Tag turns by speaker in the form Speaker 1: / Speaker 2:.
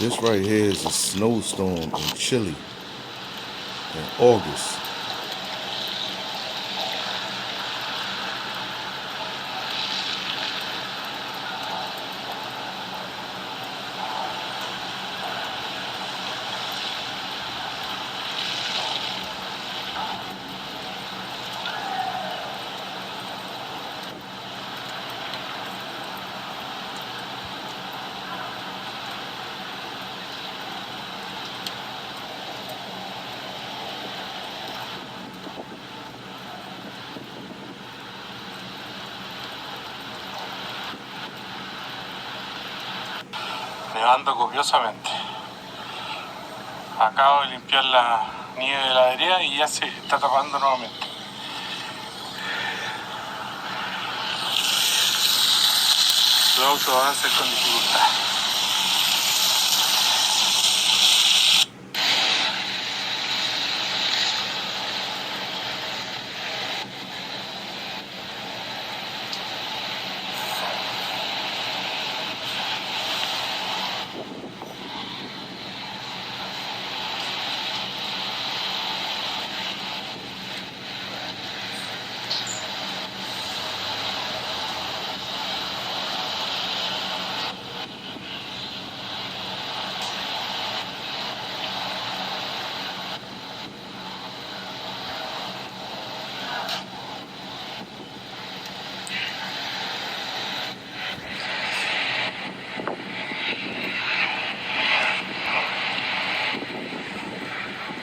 Speaker 1: This right here is a snowstorm in Chile in August.
Speaker 2: Nevando copiosamente. Acabo de limpiar la nieve de la vereda y ya se está tapando nuevamente. Los autos avanzan con dificultad.